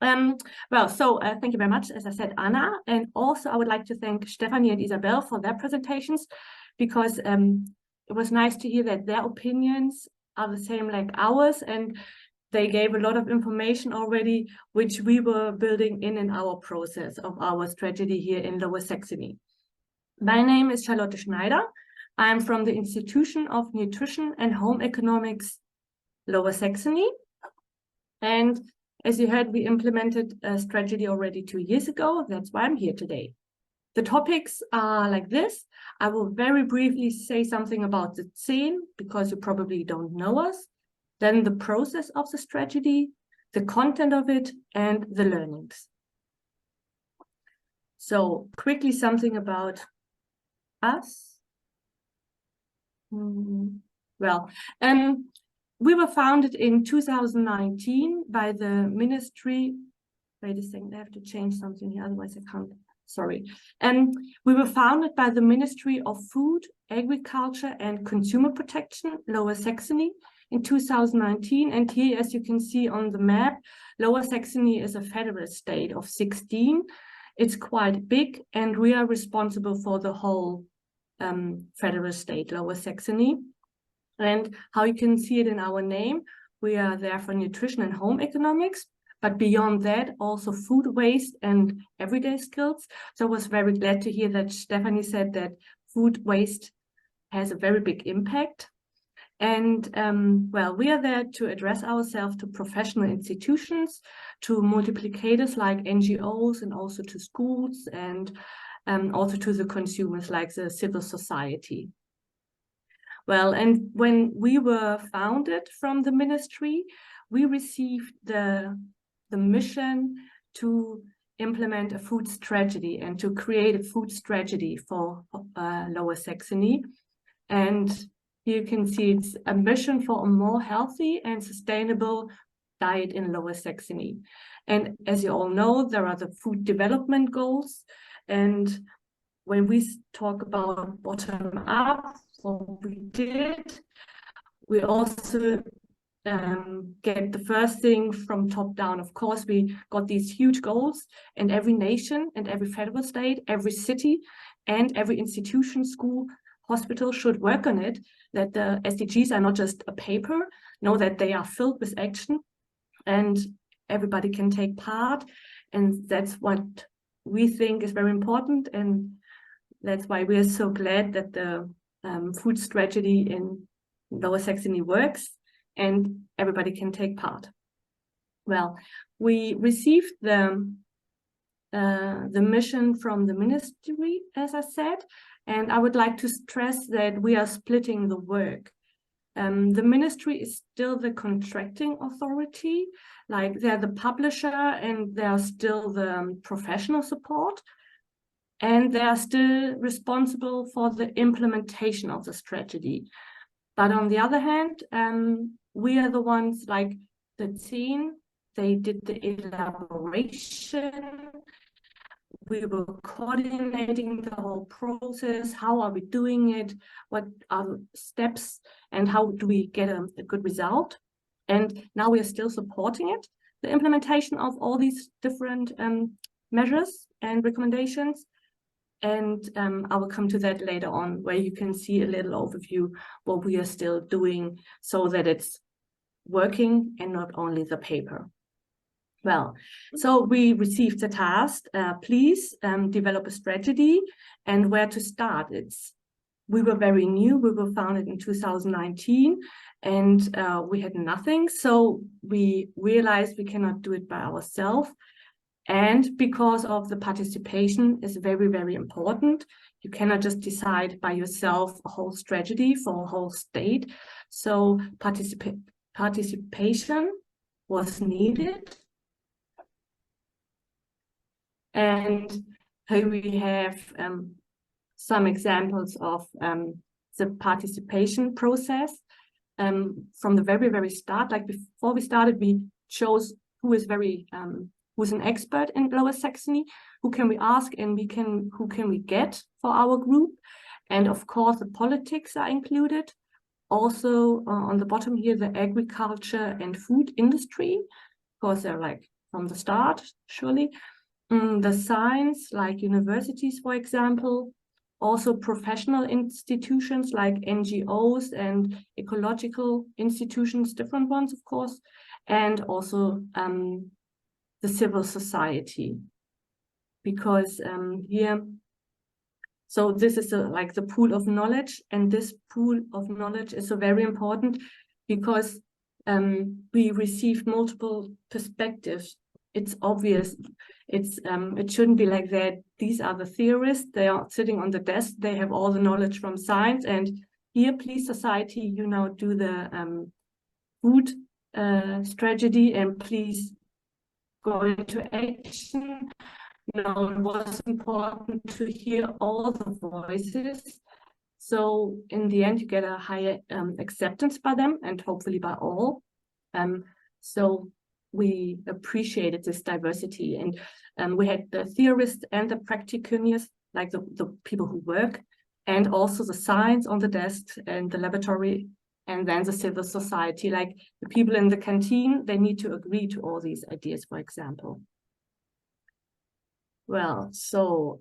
Um, thank you very much, as I said, Anna, and also I would like to thank Stephanie and Isabel for their presentations, because it was nice to hear that their opinions are the same like ours, and they gave a lot of information already, which we were building in our process of our strategy here in Lower Saxony. My name is Charlotte Schneider. I'm from the Institution of Nutrition and Home Economics, Lower Saxony. And as you heard, we implemented a strategy already 2 years ago. That's why I'm here today. The topics are like this. I will very briefly say something about the scene, because you probably don't know us. Then the process of the strategy, the content of it, and the learnings. So quickly something about us. We were founded in 2019 by the ministry. Wait a second, I have to change something here, otherwise I can't. Sorry. We were founded by the Ministry of Food, Agriculture and Consumer Protection, Lower Saxony, in 2019. And here, as you can see on the map, Lower Saxony is a federal state of 16. It's quite big, and we are responsible for the whole federal state, Lower Saxony. And how you can see it in our name, we are there for nutrition and home economics, but beyond that, also food waste and everyday skills. So I was very glad to hear that Stephanie said that food waste has a very big impact. And we are there to address ourselves to professional institutions, to multiplicators like NGOs, and also to schools, and also to the consumers like the civil society. Well, and when we were founded from the ministry, we received the mission to implement a food strategy and to create a food strategy for Lower Saxony. And you can see it's a mission for a more healthy and sustainable diet in Lower Saxony. And as you all know, there are the food development goals. And when we talk about bottom up, what we did, we also get the first thing from top down. Of course, we got these huge goals, and every nation and every federal state, every city and every institution, school, hospital should work on it, that the SDGs are not just a paper, know that they are filled with action and everybody can take part. And that's what we think is very important. And that's why we are so glad that the food strategy in Lower Saxony works and everybody can take part. Well, we received the mission from the ministry, as I said, and I would like to stress that we are splitting the work. The ministry is still the contracting authority, like they're the publisher and they're still the professional support. And they are still responsible for the implementation of the strategy. But on the other hand, we are the ones, like the team, they did the elaboration. We were coordinating the whole process. How are we doing it? What are the steps? And how do we get a good result? And now we are still supporting it, the implementation of all these different measures and recommendations. And I will come to that later on, where you can see a little overview what we are still doing so that it's working and not only the paper. Well, so we received the task, please develop a strategy, and where to start. We were very new, we were founded in 2019 and we had nothing. So we realized we cannot do it by ourselves. And because of the participation is very, very important. You cannot just decide by yourself a whole strategy for a whole state. So participation was needed. And here we have some examples of the participation process. From the very, very start, like before we started, we chose who is who's an expert in Lower Saxony, who can we ask, and who can we get for our group. And of course, the politics are included. Also on the bottom here, the agriculture and food industry, because they're like from the start, surely. The science, like universities, for example, also professional institutions like NGOs and ecological institutions, different ones, of course, and also the civil society. Because here, so this is like the pool of knowledge, and this pool of knowledge is so very important because we receive multiple perspectives. It's obvious. It shouldn't be like that. These are the theorists. They are sitting on the desk. They have all the knowledge from science. And here, please, society, you now do the food strategy, and please go into action. No, it was important to hear all the voices. So in the end, you get a higher acceptance by them and hopefully by all. So we appreciated this diversity, and we had the theorists and the practitioners, like the people who work, and also the science on the desks and the laboratory, and then the civil society, like the people in the canteen. They need to agree to all these ideas, for example. Well, so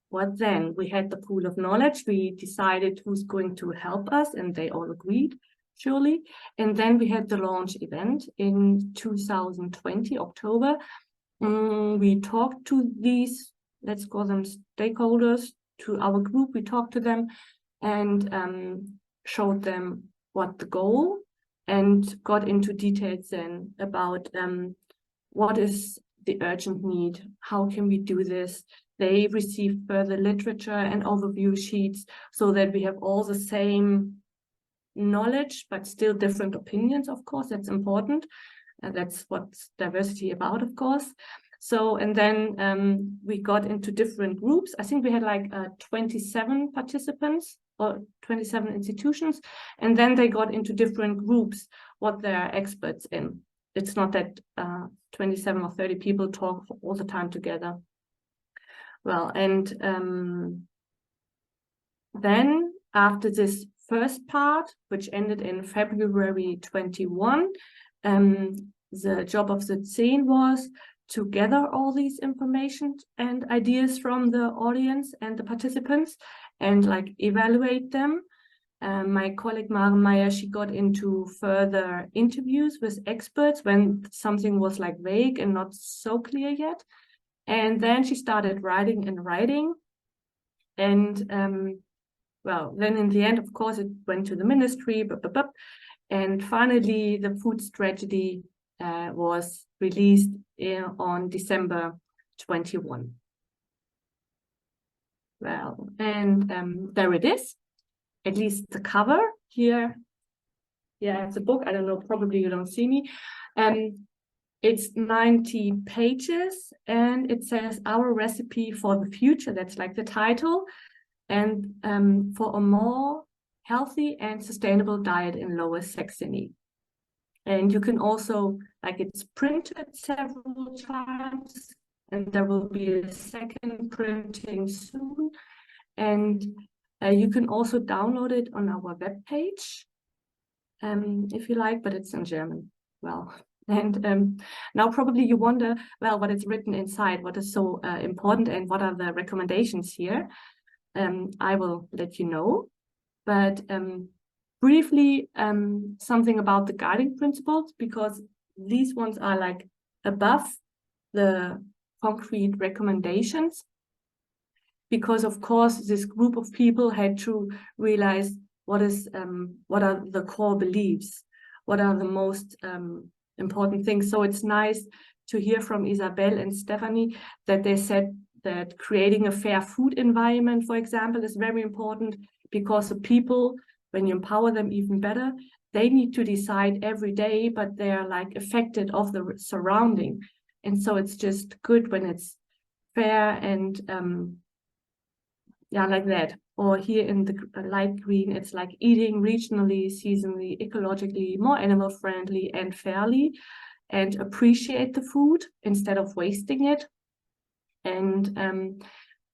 what then? We had the pool of knowledge. We decided who's going to help us, and they all agreed, surely. And then we had the launch event in 2020, October. We talked to these, let's call them stakeholders, to our group. We talked to them and showed them what the goal, and got into details then about what is the urgent need, how can we do this. They received further literature and overview sheets so that we have all the same knowledge, but still different opinions, of course. That's important. That's what's diversity about, of course. So, and then we got into different groups. I think we had like 27 participants or 27 institutions, and then they got into different groups, what they're experts in. It's not that 27 or 30 people talk all the time together. Well, and then after this first part, which ended in February 21, the job of the 10 was to gather all these information and ideas from the audience and the participants and like evaluate them. My colleague Maren Meyer, she got into further interviews with experts when something was like vague and not so clear yet. And then she started writing. And well, then in the end, of course, it went to the ministry, and finally the food strategy was released on December 21. Well, and there it is. At least the cover here. Yeah, it's a book. I don't know, probably you don't see me. It's 90 pages, and it says Our Recipe for the Future. That's like the title. And for a more healthy and sustainable diet in Lower Saxony. And you can also, like, it's printed several times, and there will be a second printing soon. And you can also download it on our webpage, if you like, but it's in German. Well, and now probably you wonder, well, what is written inside, what is so important, and what are the recommendations here? I will let you know, but briefly, something about the guiding principles, because these ones are like above the concrete recommendations. Because of course, this group of people had to realize what are the core beliefs, what are the most important things. So it's nice to hear from Isabel and Stephanie that they said that creating a fair food environment, for example, is very important, because the people, when you empower them even better, they need to decide every day, but they're like affected of the surrounding. And so it's just good when it's fair and yeah, like that. Or here in the light green, it's like eating regionally, seasonally, ecologically, more animal friendly and fairly, and appreciate the food instead of wasting it. And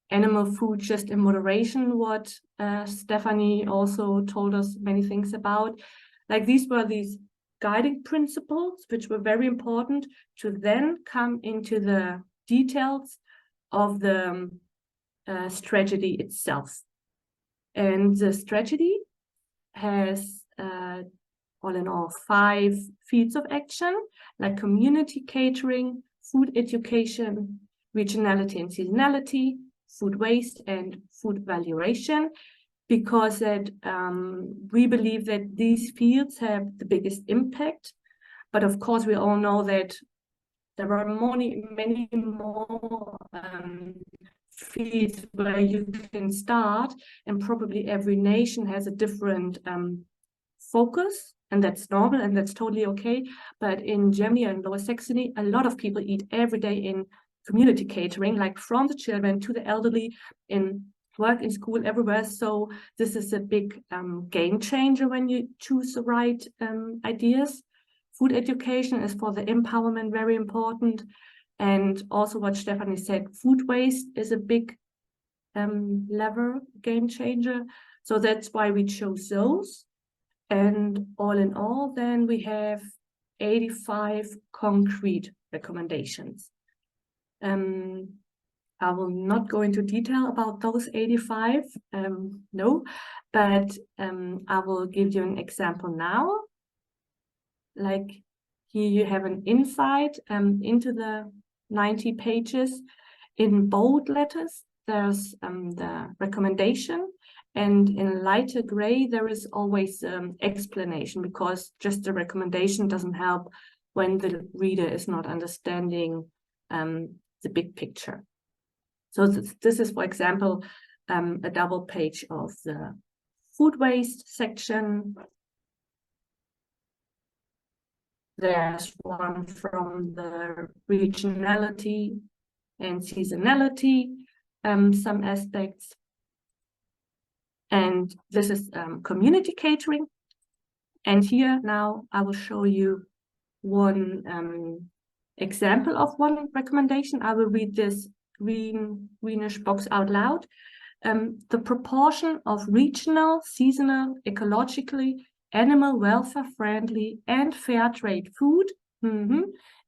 animal food just in moderation, what Stephanie also told us many things about. Like these were these guiding principles, which were very important to then come into the details of the strategy itself. And the strategy has all in all 5 fields of action, like community catering, food education, regionality and seasonality, food waste, and food valuation, because that we believe that these fields have the biggest impact. But of course, we all know that there are many more fields where you can start, and probably every nation has a different focus, and that's normal and that's totally okay. But in Germany and Lower Saxony, a lot of people eat every day in community catering, like from the children to the elderly, in work, in school, everywhere. So this is a big game changer when you choose the right ideas. Food education is for the empowerment very important. And also what Stephanie said, food waste is a big lever, game changer. So that's why we chose those. And all in all, then we have 85 concrete recommendations. I will not go into detail about those 85, no, but I will give you an example now. Like here you have an insight into the 90 pages. In bold letters, there's the recommendation, and in lighter gray, there is always explanation, because just the recommendation doesn't help when the reader is not understanding the big picture. So this is, for example, a double page of the food waste section. There's one from the regionality and seasonality, some aspects. And this is community catering. And here now I will show you one example of one recommendation. I will read this greenish box out loud. The proportion of regional, seasonal, ecologically, animal welfare friendly and fair trade food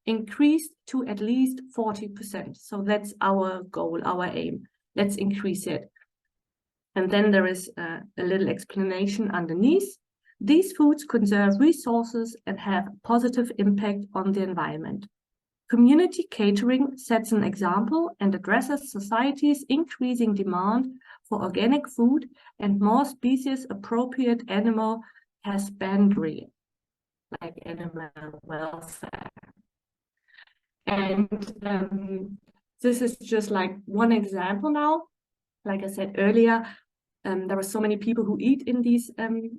increased to at least 40%. So that's our goal, our aim. Let's increase it. And then there is a little explanation underneath. These foods conserve resources and have a positive impact on the environment. Community catering sets an example and addresses society's increasing demand for organic food and more species-appropriate animal husbandry, like animal welfare. And this is just like one example now. Like I said earlier, there are so many people who eat in these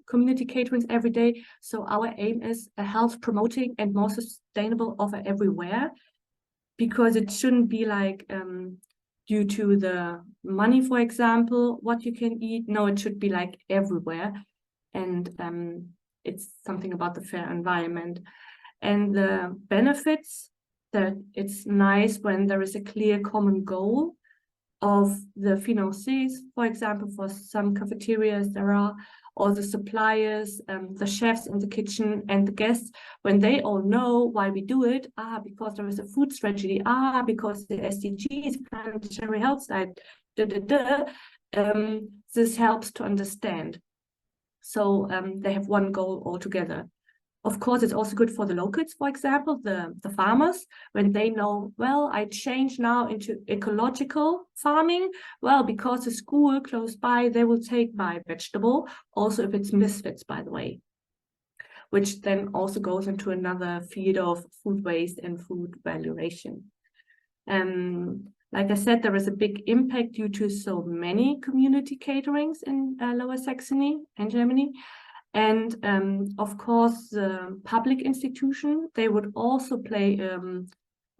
community caterings every day. So our aim is a health promoting and more sustainable offer everywhere, because it shouldn't be like due to the money, for example, what you can eat. No, it should be like everywhere. And it's something about the fair environment. And the benefits, that it's nice when there is a clear common goal of the financiers, for example, for some cafeterias, there are all the suppliers, the chefs in the kitchen, and the guests, when they all know why we do it, because there is a food strategy, because the SDGs, planetary health side, this helps to understand. So they have one goal altogether. Of course, it's also good for the locals, for example, the farmers, when they know, well, I change now into ecological farming. Well, because the school close by, they will take my vegetable, also if it's misfits, by the way, which then also goes into another field of food waste and food valuation. Like I said, there is a big impact due to so many community caterings in Lower Saxony and Germany. And of course, the public institution, they would also play a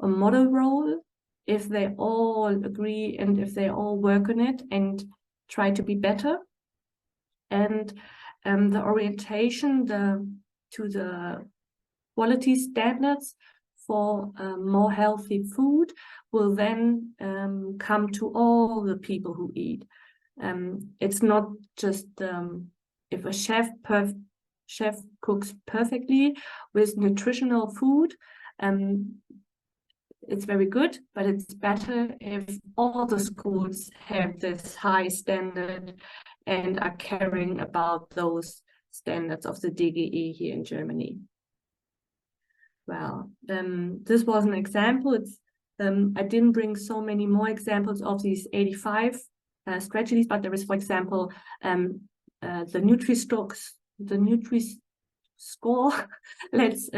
model role if they all agree and if they all work on it and try to be better. And the orientation to the quality standards for more healthy food will then come to all the people who eat. It's not just if a chef chef cooks perfectly with nutritional food. It's very good, but it's better if all the schools have this high standard and are caring about those standards of the DGE here in Germany. Well, this was an example. It's I didn't bring so many more examples of these 85 strategies, but there is, for example, the Nutri-Score. Let's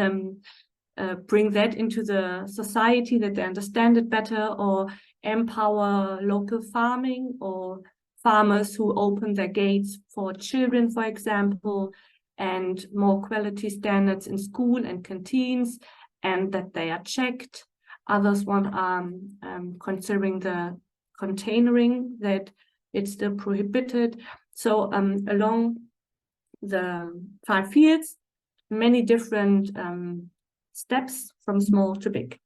bring that into the society, that they understand it better, or empower local farming, or farmers who open their gates for children, for example, and more quality standards in school and canteens, and that they are checked. Others want considering the containering, that it's still prohibited. So along the 5 fields, many different steps from small to big.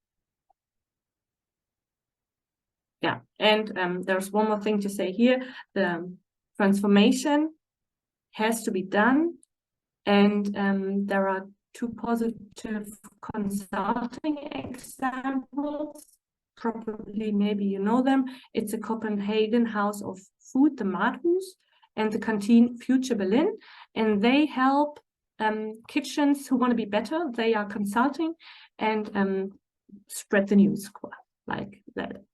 Yeah, and there's one more thing to say here. The transformation has to be done, and there are 2 positive consulting examples. Probably, maybe you know them. It's a Copenhagen House of Food, the Madhus, and the Canteen Future Berlin, and they help kitchens who want to be better. They are consulting and spread the news like that.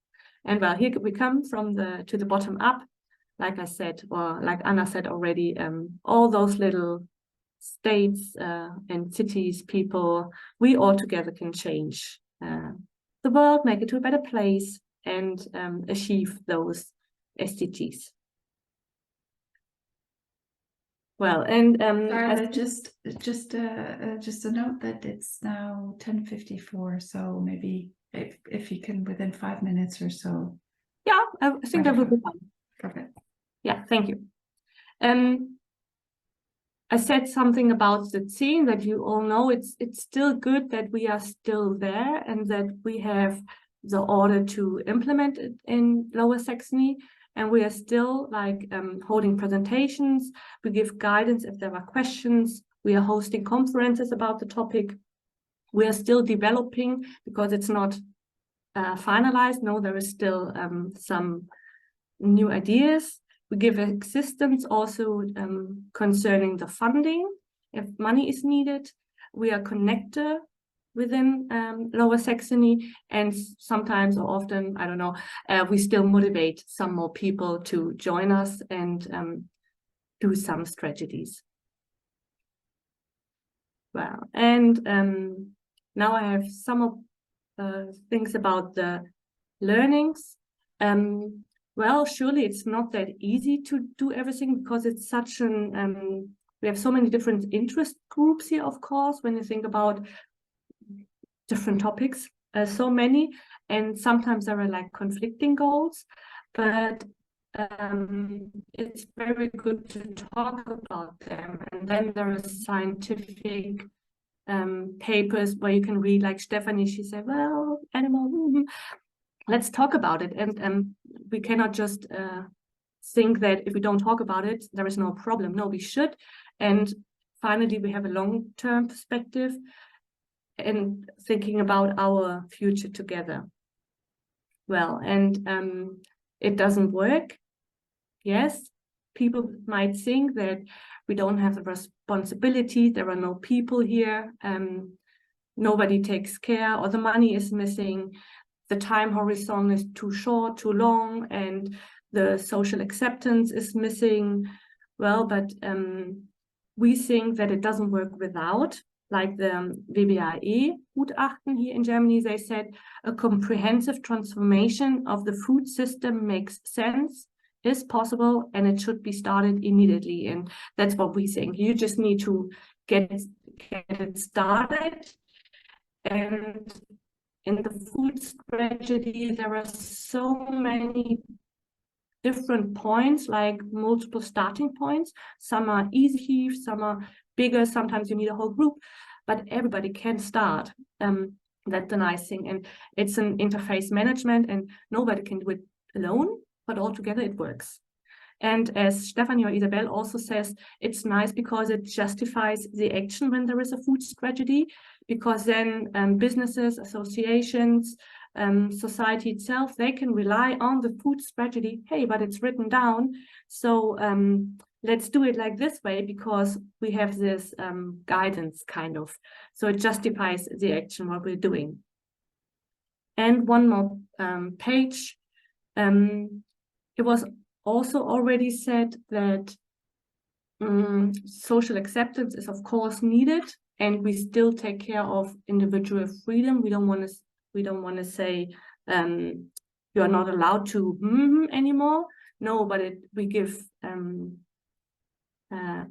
And well, here we come from to the bottom up, like I said, or like Anna said already. All those little states and cities, people, we all together can change the world, make it to a better place, and achieve those SDGs. Well, and just a note that it's now 10:54, so maybe if you can within 5 minutes or so. Yeah, I think that will be fine. Perfect. Yeah, thank you. I said something about the scene that you all know. It's still good that we are still there and that we have the order to implement it in Lower Saxony. And we are still like holding presentations. We give guidance if there are questions. We are hosting conferences about the topic. We are still developing because it's not finalized. No, there is still some new ideas. We give assistance also concerning the funding, if money is needed. We are connected within Lower Saxony, and sometimes or often, I don't know, we still motivate some more people to join us and do some strategies. Well, and now I have some of things about the learnings. Well, surely it's not that easy to do everything because it's such an, we have so many different interest groups here, of course, when you think about different topics, so many, and sometimes there are like conflicting goals, but it's very good to talk about them. And then there are scientific papers where you can read, like Stephanie, she said, well, animal, let's talk about it. And we cannot just think that if we don't talk about it, there is no problem. No, we should. And finally, we have a long-term perspective and thinking about our future together. Well, and it doesn't work. Yes, people might think that we don't have the responsibility, there are no people here, nobody takes care, or the money is missing, the time horizon is too short, too long, and the social acceptance is missing. Well, but we think that it doesn't work without, like the WBAE-Gutachten here in Germany, they said a comprehensive transformation of the food system makes sense, is possible, and it should be started immediately. And that's what we think. You just need to get it started. And in the food strategy, there are so many different points, like multiple starting points. Some are easy, some are bigger, sometimes you need a whole group, but everybody can start. That's the nice thing. And it's an interface management, and nobody can do it alone, but all together it works. And as Stephanie or Isabel also says, it's nice because it justifies the action when there is a food strategy, because then businesses, associations, society itself, they can rely on the food strategy. Hey, but it's written down. So let's do it like this way because we have this guidance kind of. So it justifies the action, what we're doing. And one more page. It was also already said that social acceptance is of course needed, and we still take care of individual freedom. We don't want to say you are not allowed to anymore. No, but we give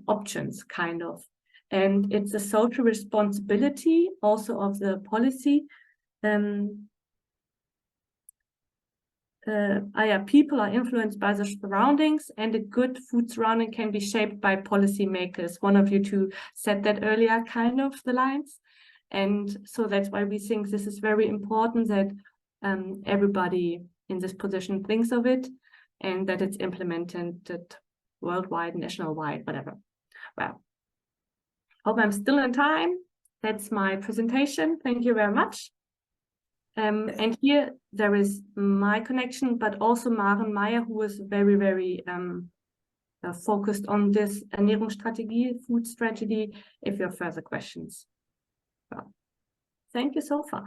options kind of, and it's a social responsibility also of the policy. People are influenced by the surroundings, and a good food surrounding can be shaped by policymakers. One of you two said that earlier, kind of the lines. And so that's why we think this is very important, that everybody in this position thinks of it and that it's implemented worldwide, national-wide, whatever. Well, hope I'm still in time. That's my presentation. Thank you very much. And here there is my connection, but also Maren Meyer, who is very, very focused on this Ernährungsstrategie, food strategy, if you have further questions. Well, thank you so far.